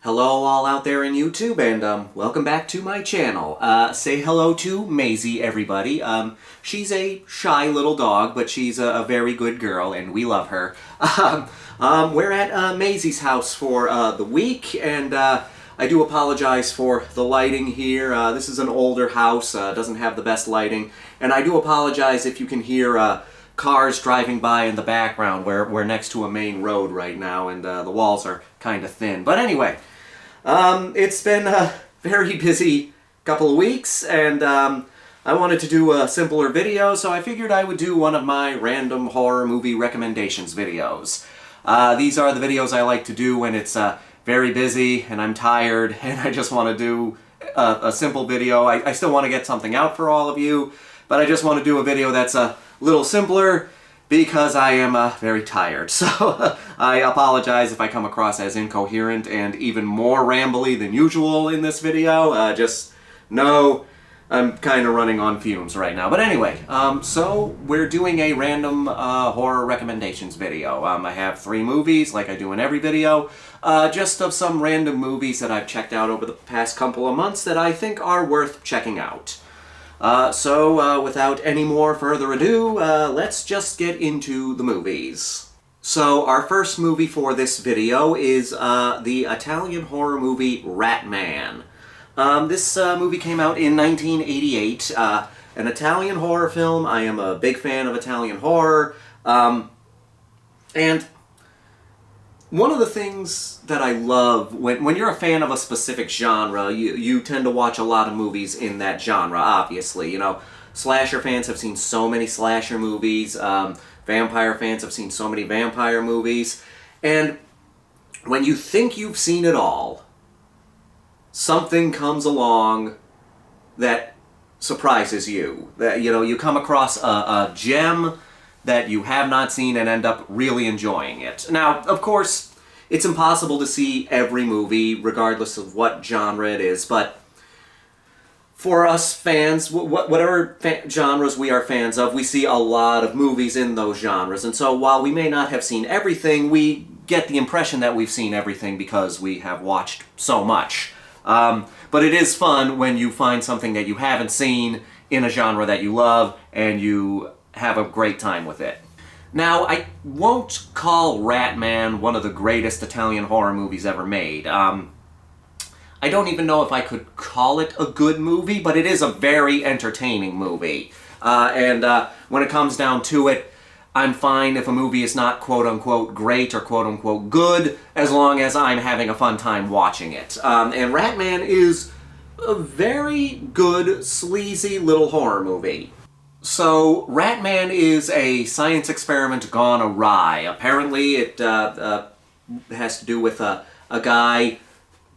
Hello all out there in YouTube, and welcome back to my channel. Say hello to Maisie, everybody. She's a shy little dog, but she's a very good girl, and we love her. We're at Maisie's house for the week, and I do apologize for the lighting here. This is an older house, doesn't have the best lighting, and I do apologize if you can hear cars driving by in the background. We're next to a main road right now, and the walls are kind of thin. But anyway, it's been a very busy couple of weeks, and I wanted to do a simpler video, so I figured I would do one of my random horror movie recommendations videos. These are the videos I like to do when it's very busy and I'm tired and I just want to do a simple video. I still want to get something out for all of you, but I just want to do a video that's a little simpler because I am very tired. So I apologize if I come across as incoherent and even more rambly than usual in this video. Just know I'm kind of running on fumes right now. But anyway, so we're doing a random horror recommendations video. I have 3 movies, like I do in every video, just of some random movies that I've checked out over the past couple of months that I think are worth checking out. So without any more further ado, let's just get into the movies. So our first movie for this video is the Italian horror movie Ratman. This movie came out in 1988, an Italian horror film. I am a big fan of Italian horror, and one of the things that I love, when you're a fan of a specific genre, you tend to watch a lot of movies in that genre, obviously. You know, slasher fans have seen so many slasher movies, vampire fans have seen so many vampire movies, and when you think you've seen it all, something comes along that surprises you. That, you know, you come across a gem that you have not seen and end up really enjoying it. Now, of course, it's impossible to see every movie, regardless of what genre it is, but for us fans, whatever genres we are fans of, we see a lot of movies in those genres, and so while we may not have seen everything, we get the impression that we've seen everything because we have watched so much. But it is fun when you find something that you haven't seen in a genre that you love, and you have a great time with it. Now, I won't call Ratman one of the greatest Italian horror movies ever made. I don't even know if I could call it a good movie, but it is a very entertaining movie. And when it comes down to it, I'm fine if a movie is not quote-unquote great or quote-unquote good, as long as I'm having a fun time watching it. And Ratman is a very good, sleazy little horror movie. So, Ratman is a science experiment gone awry. Apparently, it has to do with a guy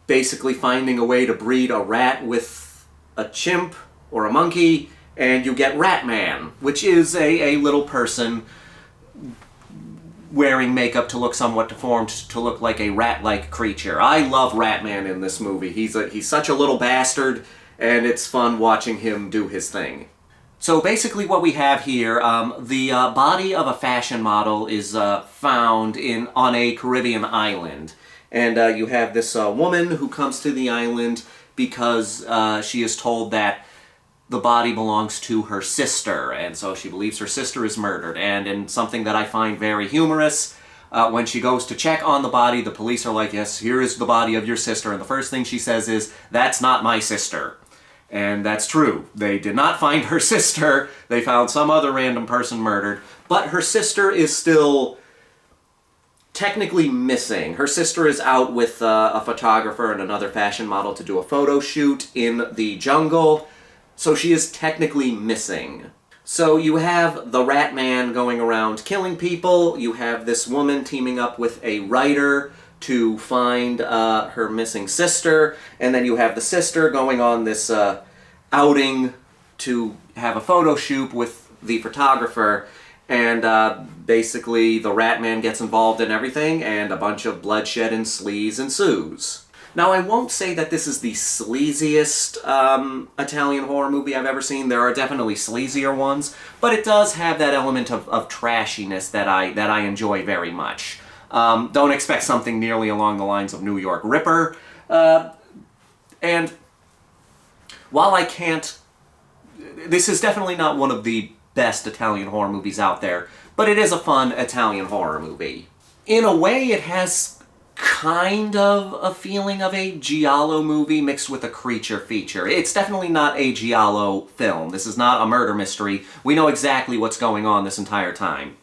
basically finding a way to breed a rat with a chimp or a monkey, and you get Ratman, which is a little person wearing makeup to look somewhat deformed, to look like a rat-like creature. I love Ratman in this movie. He's such a little bastard, and it's fun watching him do his thing. So basically what we have here, the body of a fashion model is found on a Caribbean island. And you have this woman who comes to the island because she is told that the body belongs to her sister, and so she believes her sister is murdered. And in something that I find very humorous, when she goes to check on the body, the police are like, yes, here is the body of your sister, and the first thing she says is, that's not my sister. And that's true. They did not find her sister. They found some other random person murdered. But her sister is still technically missing. Her sister is out with a photographer and another fashion model to do a photo shoot in the jungle. So she is technically missing. So you have the Ratman going around killing people. You have this woman teaming up with a writer to find her missing sister, and then you have the sister going on this outing to have a photo shoot with the photographer, and basically the Ratman gets involved in everything, and a bunch of bloodshed and sleaze ensues. Now, I won't say that this is the sleaziest Italian horror movie I've ever seen. There are definitely sleazier ones, but it does have that element of trashiness that I enjoy very much. Don't expect something nearly along the lines of New York Ripper, And while I can't... This is definitely not one of the best Italian horror movies out there, but it is a fun Italian horror movie. In a way, it has kind of a feeling of a giallo movie mixed with a creature feature. It's definitely not a giallo film. This is not a murder mystery. We know exactly what's going on this entire time.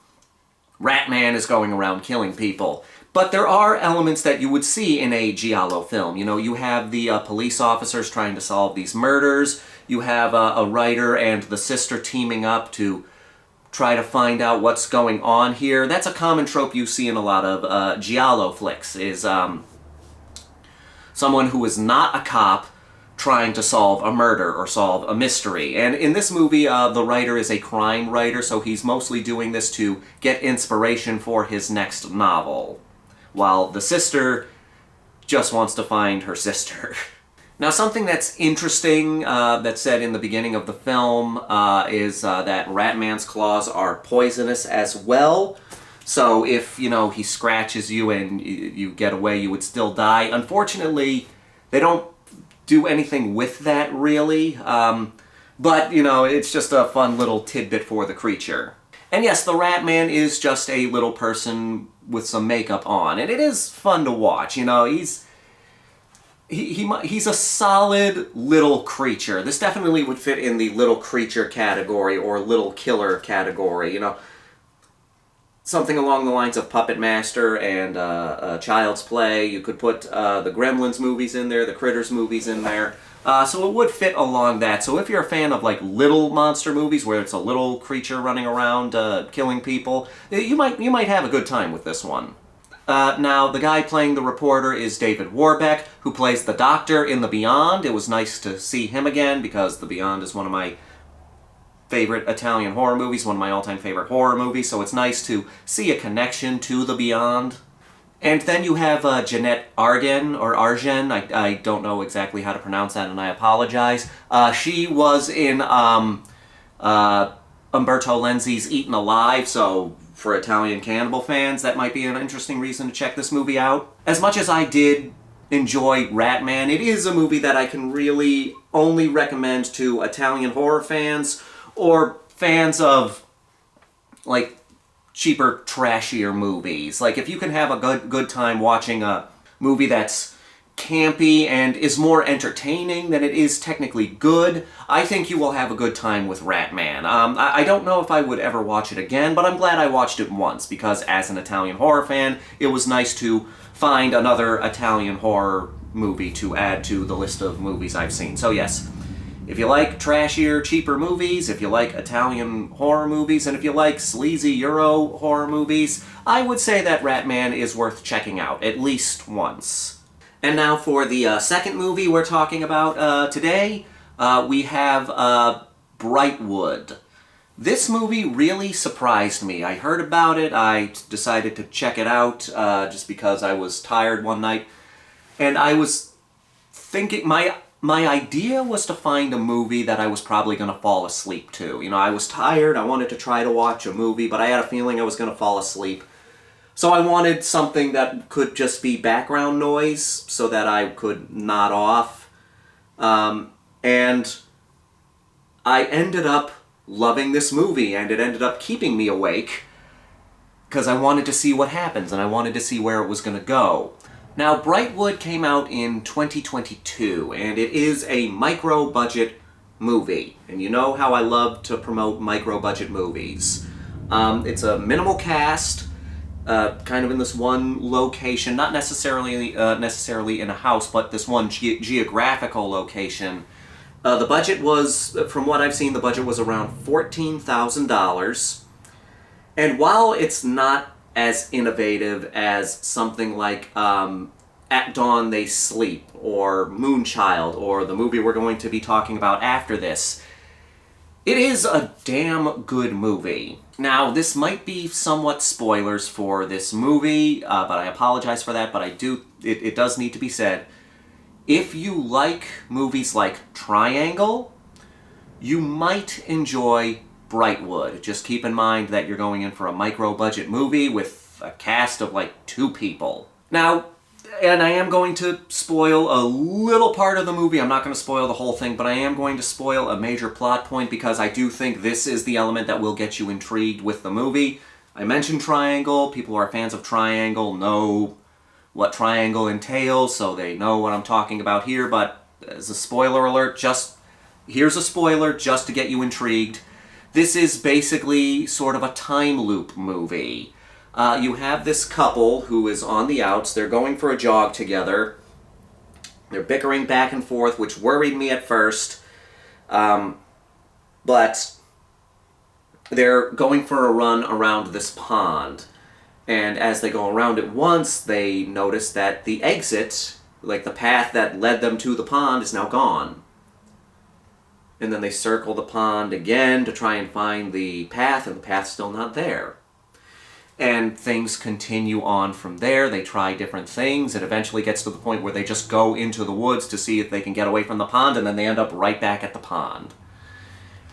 Ratman is going around killing people. But there are elements that you would see in a giallo film. You know, you have the police officers trying to solve these murders. You have a writer and the sister teaming up to try to find out what's going on here. That's a common trope you see in a lot of giallo flicks, is someone who is not a cop trying to solve a murder or solve a mystery. And in this movie, the writer is a crime writer, so he's mostly doing this to get inspiration for his next novel, while the sister just wants to find her sister. Now, something that's interesting that's said in the beginning of the film is that Ratman's claws are poisonous as well. So if, you know, he scratches you and you get away, you would still die. Unfortunately, they don't do anything with that, really. But, you know, it's just a fun little tidbit for the creature. And yes, the Ratman is just a little person with some makeup on, and it is fun to watch. You know, he's a solid little creature. This definitely would fit in the little creature category or little killer category. You know, something along the lines of Puppet Master and Child's Play. You could put the Gremlins movies in there, the Critters movies in there. So it would fit along that. So if you're a fan of like little monster movies where it's a little creature running around killing people, you might have a good time with this one. Now, the guy playing the reporter is David Warbeck, who plays the Doctor in The Beyond. It was nice to see him again because The Beyond is one of my favorite Italian horror movies, one of my all-time favorite horror movies, so it's nice to see a connection to The Beyond. And then you have Jeanette Arden, or Argen, I don't know exactly how to pronounce that, and I apologize. She was in Umberto Lenzi's Eaten Alive, so for Italian cannibal fans, that might be an interesting reason to check this movie out. As much as I did enjoy Ratman, it is a movie that I can really only recommend to Italian horror fans, or fans of, like, cheaper, trashier movies. Like, if you can have a good time watching a movie that's campy and is more entertaining than it is technically good, I think you will have a good time with Ratman. I don't know if I would ever watch it again, but I'm glad I watched it once, because as an Italian horror fan, it was nice to find another Italian horror movie to add to the list of movies I've seen. So yes, if you like trashier, cheaper movies, if you like Italian horror movies, and if you like sleazy Euro horror movies, I would say that Ratman is worth checking out, at least once. And now for the second movie we're talking about today, we have Brightwood. This movie really surprised me. I heard about it, I decided to check it out just because I was tired one night, and I was thinking, my idea was to find a movie that I was probably going to fall asleep to. You know, I was tired, I wanted to try to watch a movie, but I had a feeling I was going to fall asleep. So I wanted something that could just be background noise so that I could nod off. And I ended up loving this movie, and it ended up keeping me awake because I wanted to see what happens, and I wanted to see where it was going to go. Now, Brightwood came out in 2022, and it is a micro-budget movie. And you know how I love to promote micro-budget movies. It's a minimal cast, kind of in this one location, not necessarily in a house, but this one geographical location. The budget was, from what I've seen, the budget was around $14,000. And while it's not as innovative as something like At Dawn They Sleep, or Moonchild, or the movie we're going to be talking about after this, it is a damn good movie. Now, this might be somewhat spoilers for this movie, but I apologize for that, but it does need to be said. If you like movies like Triangle, you might enjoy Brightwood. Just keep in mind that you're going in for a micro-budget movie with a cast of like 2 people. Now, And I am going to spoil a little part of the movie. I'm not going to spoil the whole thing, but I am going to spoil a major plot point because I do think this is the element that will get you intrigued with the movie. I mentioned triangle. People who are fans of triangle know what triangle entails, so they know what I'm talking about here, but as a spoiler alert, here's a spoiler just to get you intrigued. This is basically sort of a time loop movie. You have this couple who is on the outs. They're going for a jog together. They're bickering back and forth, which worried me at first. But they're going for a run around this pond. And as they go around it once, they notice that the exit, like the path that led them to the pond, is now gone. And then they circle the pond again to try and find the path, and the path's still not there. And things continue on from there. They try different things. It eventually gets to the point where they just go into the woods to see if they can get away from the pond, and then they end up right back at the pond.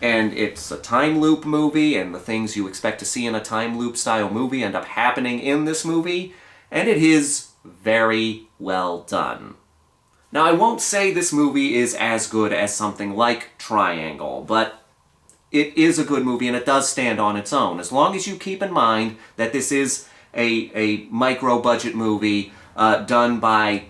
And it's a time loop movie, and the things you expect to see in a time loop style movie end up happening in this movie, and it is very well done. Now, I won't say this movie is as good as something like Triangle, but it is a good movie and it does stand on its own, as long as you keep in mind that this is a micro-budget movie done by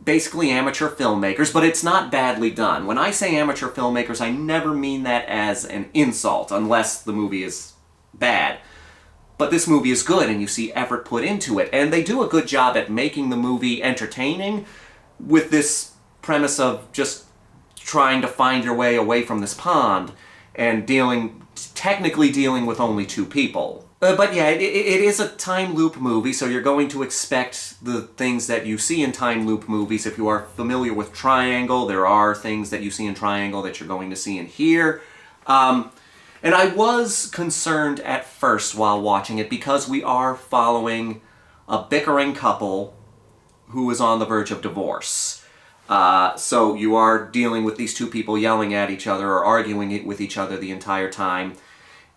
basically amateur filmmakers, but it's not badly done. When I say amateur filmmakers, I never mean that as an insult, unless the movie is bad. But this movie is good, and you see effort put into it, and they do a good job at making the movie entertaining with this premise of just trying to find your way away from this pond and technically dealing with only two people. But yeah, it is a time loop movie, so you're going to expect the things that you see in time loop movies. If you are familiar with Triangle, there are things that you see in Triangle that you're going to see in here. And I was concerned at first while watching it because we are following a bickering couple who is on the verge of divorce. So you are dealing with these two people yelling at each other or arguing with each other the entire time.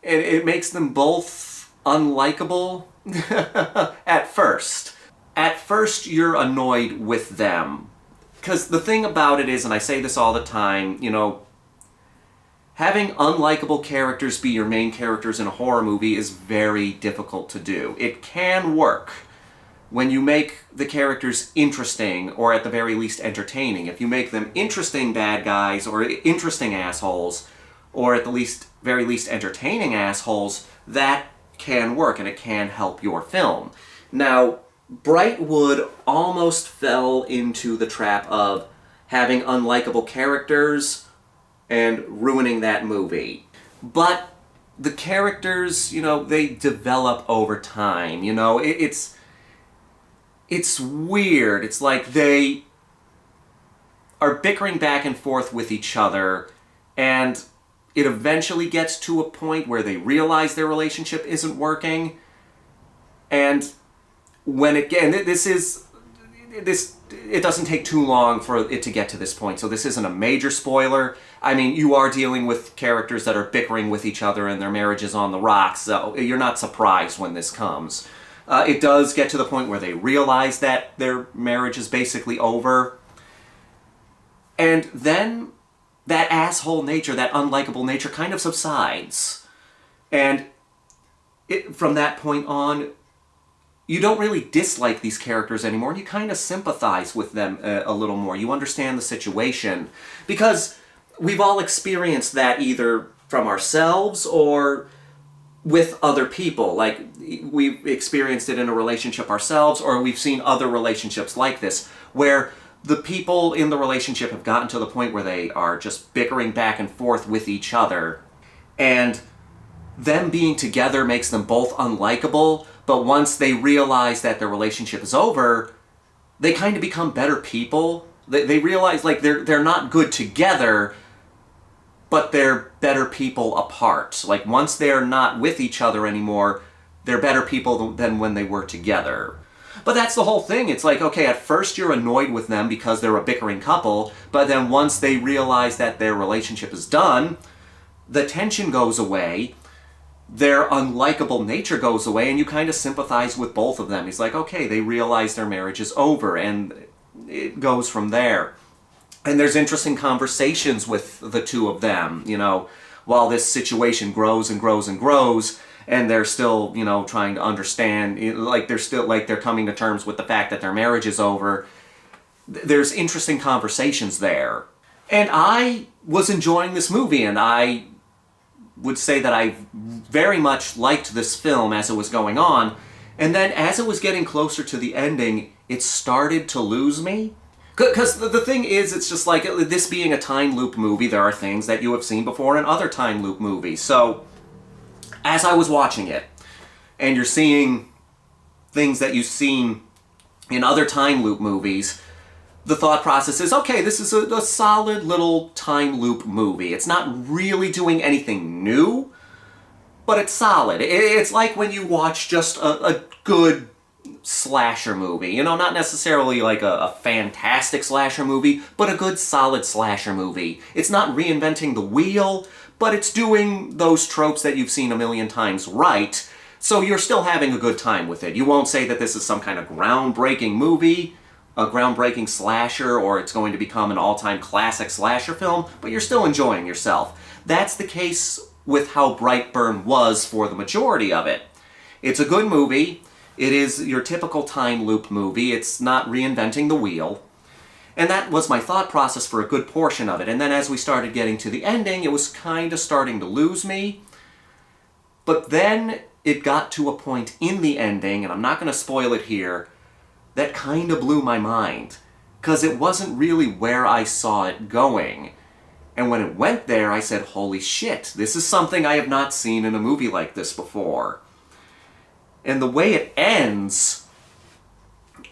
And it makes them both unlikable at first. At first, you're annoyed with them. Because the thing about it is, and I say this all the time, having unlikable characters be your main characters in a horror movie is very difficult to do. It can work when you make the characters interesting, or at the very least entertaining. If you make them interesting bad guys, or interesting assholes, or at the very least entertaining assholes, that can work, and it can help your film. Now, Brightwood almost fell into the trap of having unlikable characters and ruining that movie. But the characters, they develop over time, It's weird. It's like they are bickering back and forth with each other, and it eventually gets to a point where they realize their relationship isn't working. And it doesn't take too long for it to get to this point, so this isn't a major spoiler. I mean, you are dealing with characters that are bickering with each other and their marriage is on the rocks, so you're not surprised when this comes. It does get to the point where they realize that their marriage is basically over. And then that asshole nature, that unlikable nature, kind of subsides. And from that point on, you don't really dislike these characters anymore, and you kind of sympathize with them a little more. You understand the situation. Because we've all experienced that either from ourselves or with other people. Like, we've experienced it in a relationship ourselves, or we've seen other relationships like this, where the people in the relationship have gotten to the point where they are just bickering back and forth with each other, and them being together makes them both unlikable, but once they realize that their relationship is over, they kind of become better people. They realize, like, they're not good together, but they're better people apart. Like, once they're not with each other anymore, they're better people than when they were together. But that's the whole thing. It's like, okay, at first you're annoyed with them because they're a bickering couple, but then once they realize that their relationship is done, the tension goes away, their unlikable nature goes away, and you kind of sympathize with both of them. He's like, okay, they realize their marriage is over, and it goes from there. And there's interesting conversations with the two of them, while this situation grows and grows and grows, and they're still, trying to understand, they're coming to terms with the fact that their marriage is over. There's interesting conversations there. And I was enjoying this movie, and I would say that I very much liked this film as it was going on. And then as it was getting closer to the ending, it started to lose me. Because the thing is, it's just like, this being a time loop movie, there are things that you have seen before in other time loop movies. So, as I was watching it, and you're seeing things that you've seen in other time loop movies, the thought process is, okay, this is a solid little time loop movie. It's not really doing anything new, but it's solid. It's like when you watch just a good slasher movie. Not necessarily like a fantastic slasher movie, but a good solid slasher movie. It's not reinventing the wheel, but it's doing those tropes that you've seen a million times right, so you're still having a good time with it. You won't say that this is some kind of groundbreaking movie, a groundbreaking slasher, or it's going to become an all-time classic slasher film, but you're still enjoying yourself. That's the case with how Brightburn was for the majority of it. It's a good movie. It is your typical time loop movie. It's not reinventing the wheel. And that was my thought process for a good portion of it. And then as we started getting to the ending, it was kind of starting to lose me. But then it got to a point in the ending, and I'm not going to spoil it here, that kind of blew my mind. Because it wasn't really where I saw it going. And when it went there, I said, holy shit, this is something I have not seen in a movie like this before. And the way it ends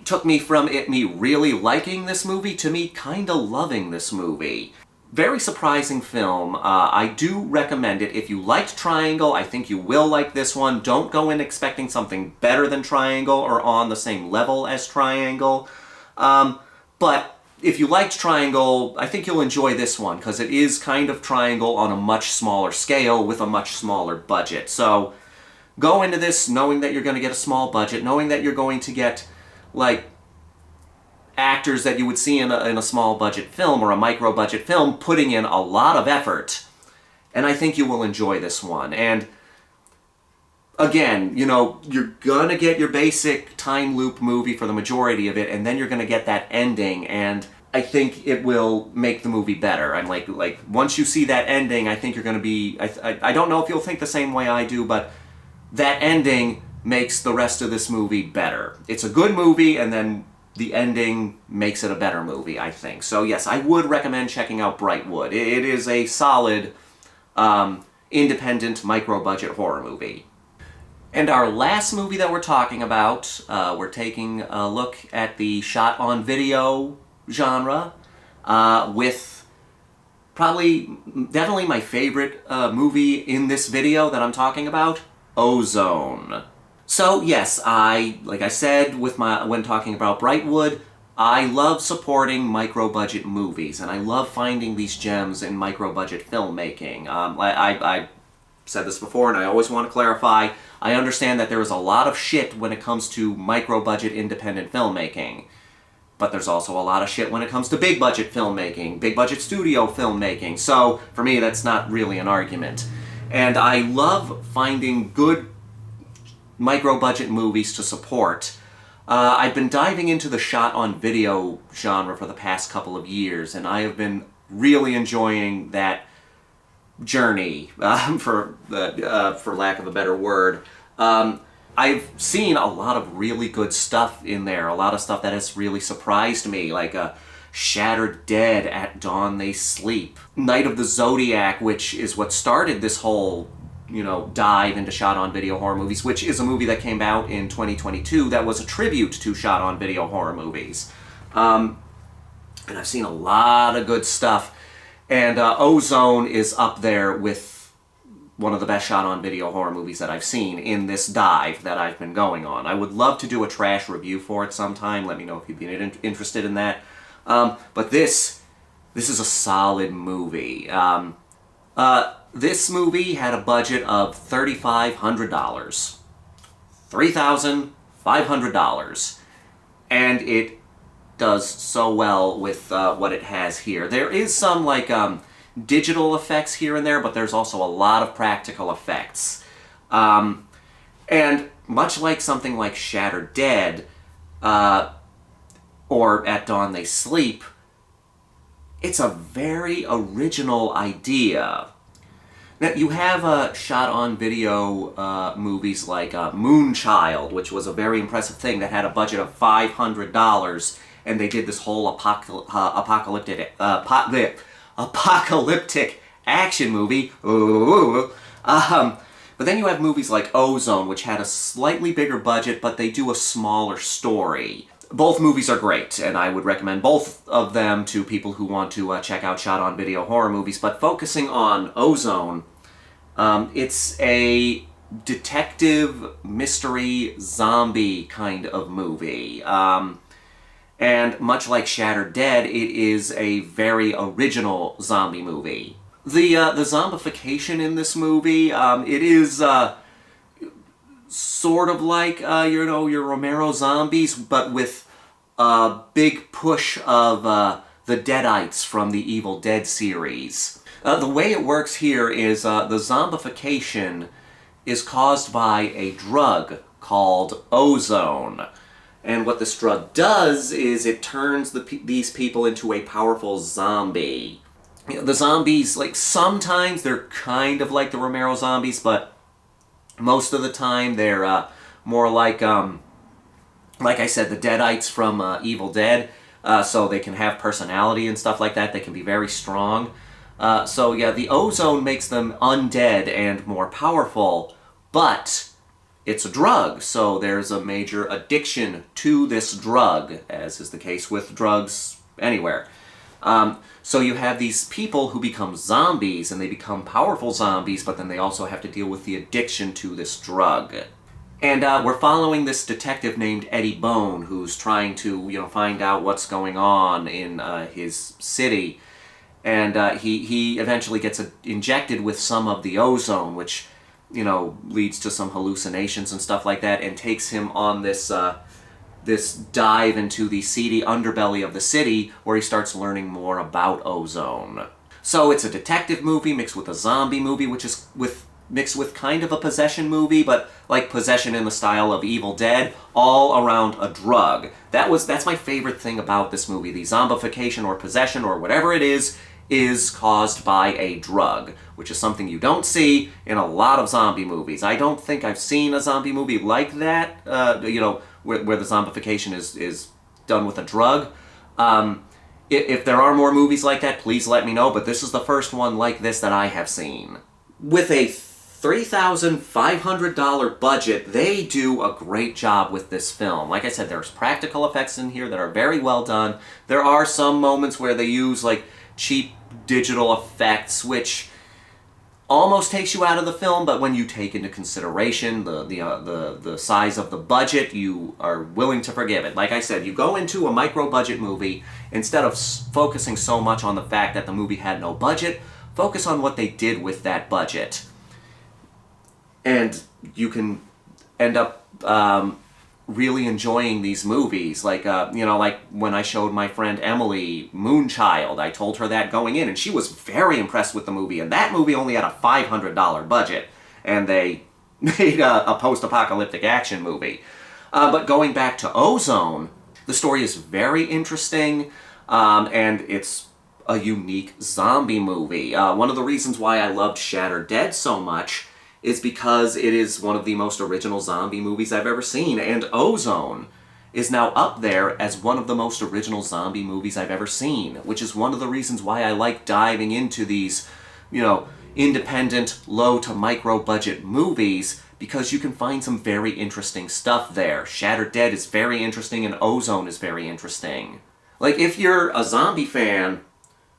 took me from me really liking this movie to me kind of loving this movie. Very surprising film. I do recommend it. If you liked Triangle, I think you will like this one. Don't go in expecting something better than Triangle or on the same level as Triangle. But if you liked Triangle, I think you'll enjoy this one, because it is kind of Triangle on a much smaller scale with a much smaller budget. So go into this knowing that you're going to get a small budget, knowing that you're going to get like actors that you would see in a small budget film or a micro budget film putting in a lot of effort. And I think you will enjoy this one. And again, you're gonna get your basic time loop movie for the majority of it, and then you're gonna get that ending, and I think it will make the movie better. I'm like once you see that ending, I think you're gonna be, I don't know if you'll think the same way I do, but that ending makes the rest of this movie better. It's a good movie, and then the ending makes it a better movie, I think. So yes, I would recommend checking out Brightwood. It is a solid, independent, micro-budget horror movie. And our last movie that we're talking about, we're taking a look at the shot-on-video genre with definitely my favorite movie in this video that I'm talking about, Ozone. So yes, like I said when talking about Brightwood, I love supporting micro-budget movies, and I love finding these gems in micro-budget filmmaking. I said this before, and I always want to clarify, I understand that there is a lot of shit when it comes to micro-budget independent filmmaking. But there's also a lot of shit when it comes to big-budget filmmaking, big-budget studio filmmaking. So, for me, that's not really an argument. And I love finding good micro-budget movies to support. I've been diving into the shot-on-video genre for the past couple of years, and I have been really enjoying that journey, for lack of a better word. I've seen a lot of really good stuff in there, a lot of stuff that has really surprised me, like Shattered Dead, At Dawn They Sleep, Night of the Zodiac, which is what started this whole dive into shot-on-video horror movies, which is a movie that came out in 2022 that was a tribute to shot-on-video horror movies. And I've seen a lot of good stuff. And Ozone is up there with one of the best shot-on-video horror movies that I've seen in this dive that I've been going on. I would love to do a trash review for it sometime. Let me know if you'd be interested in that. But this is a solid movie. This movie had a budget of $3,500. $3,500. And it does so well with what it has here. There is some, like, digital effects here and there, but there's also a lot of practical effects. And much like something like Shattered Dead, or At Dawn They Sleep, it's a very original idea. Now, you have shot-on-video movies like Moonchild, which was a very impressive thing that had a budget of $500, and they did this whole apocalyptic action movie. But then you have movies like Ozone, which had a slightly bigger budget, but they do a smaller story. Both movies are great, and I would recommend both of them to people who want to check out shot-on-video horror movies. But focusing on Ozone, it's a detective, mystery, zombie kind of movie. And much like Shattered Dead, it is a very original zombie movie. The zombification in this movie, it is sort of like your Romero zombies, but with a big push of the Deadites from the Evil Dead series. The way it works here is the zombification is caused by a drug called Ozone. And what this drug does is it turns these people into a powerful zombie. The zombies, like, sometimes they're kind of like the Romero zombies, but most of the time they're more like I said, the Deadites from Evil Dead, so they can have personality and stuff like that. They can be very strong. So yeah, the Ozone makes them undead and more powerful, but it's a drug, so there's a major addiction to this drug, as is the case with drugs anywhere. So you have these people who become zombies, and they become powerful zombies, but then they also have to deal with the addiction to this drug. And we're following this detective named Eddie Bone, who's trying to, find out what's going on in his city. And he eventually gets injected with some of the ozone, which, leads to some hallucinations and stuff like that, and takes him on this dive into the seedy underbelly of the city, where he starts learning more about ozone. So it's a detective movie mixed with a zombie movie, which is mixed with kind of a possession movie, but like possession in the style of Evil Dead, all around a drug. That's my favorite thing about this movie. The zombification or possession or whatever it is caused by a drug, which is something you don't see in a lot of zombie movies. I don't think I've seen a zombie movie like that, where the zombification is done with a drug. If there are more movies like that, please let me know, but this is the first one like this that I have seen. With a $3,500 budget, they do a great job with this film. Like I said, there's practical effects in here that are very well done. There are some moments where they use, like, cheap digital effects, which almost takes you out of the film, but when you take into consideration the size of the budget, you are willing to forgive it. Like I said, you go into a micro-budget movie, instead of focusing so much on the fact that the movie had no budget, focus on what they did with that budget. And you can end up really enjoying these movies. Like, like when I showed my friend Emily Moonchild, I told her that going in, and she was very impressed with the movie. And that movie only had a $500 budget, and they made a post-apocalyptic action movie. But going back to Ozone, the story is very interesting, and it's a unique zombie movie. One of the reasons why I loved Shattered Dead so much is because it is one of the most original zombie movies I've ever seen, and Ozone is now up there as one of the most original zombie movies I've ever seen, which is one of the reasons why I like diving into these, independent, low to micro budget movies, because you can find some very interesting stuff there. Shattered Dead is very interesting, and Ozone is very interesting. Like, if you're a zombie fan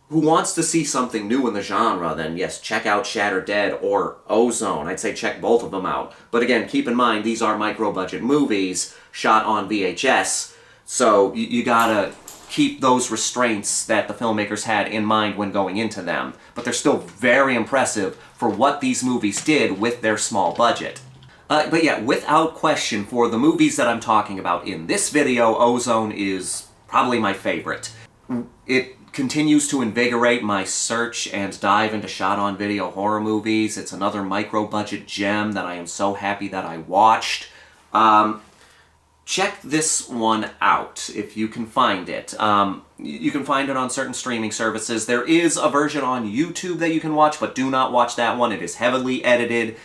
who wants to see something new in the genre, then yes, check out Shattered Dead or Ozone. I'd say check both of them out. But again, keep in mind, these are micro-budget movies shot on VHS, so you gotta keep those restraints that the filmmakers had in mind when going into them. But they're still very impressive for what these movies did with their small budget. But yeah, without question, for the movies that I'm talking about in this video, Ozone is probably my favorite. It continues to invigorate my search and dive into shot-on-video horror movies. It's another micro-budget gem that I am so happy that I watched. Check this one out if you can find it. You can find it on certain streaming services. There is a version on YouTube that you can watch, but do not watch that one. It is heavily edited.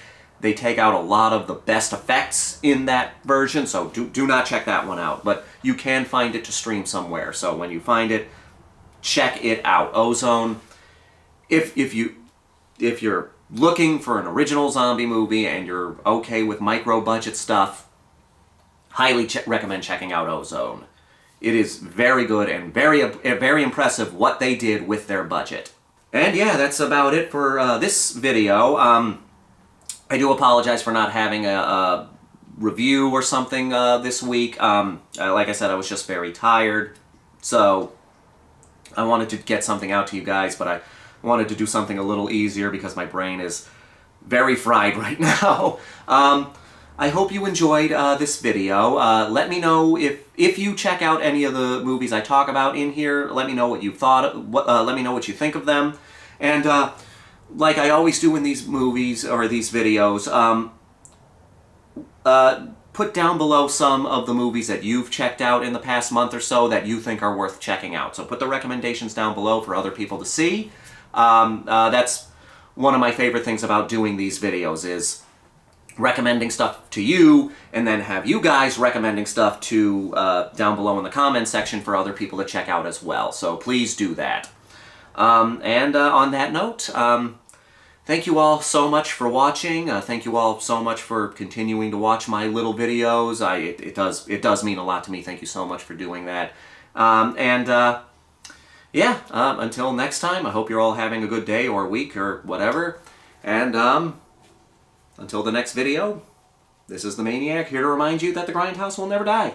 They take out a lot of the best effects in that version, so do not check that one out. But you can find it to stream somewhere, so when you find it, check it out. Ozone, if you're looking for an original zombie movie and you're okay with micro-budget stuff, highly recommend checking out Ozone. It is very good and very impressive what they did with their budget. And yeah, that's about it for this video. I do apologize for not having a review or something this week. Like I said, I was just very tired, so I wanted to get something out to you guys, but I wanted to do something a little easier because my brain is very fried right now. I hope you enjoyed this video. Let me know if you check out any of the movies I talk about in here. Let me know what you thought. Let me know what you think of them. And like I always do in these movies or these videos, put down below some of the movies that you've checked out in the past month or so that you think are worth checking out. So put the recommendations down below for other people to see. That's one of my favorite things about doing these videos, is recommending stuff to you and then have you guys recommending stuff to down below in the comments section for other people to check out as well. So please do that. And on that note, thank you all so much for watching. Thank you all so much for continuing to watch my little videos. It does mean a lot to me. Thank you so much for doing that. Yeah, until next time, I hope you're all having a good day or week or whatever. And until the next video, this is the Maniac, here to remind you that the Grindhouse will never die.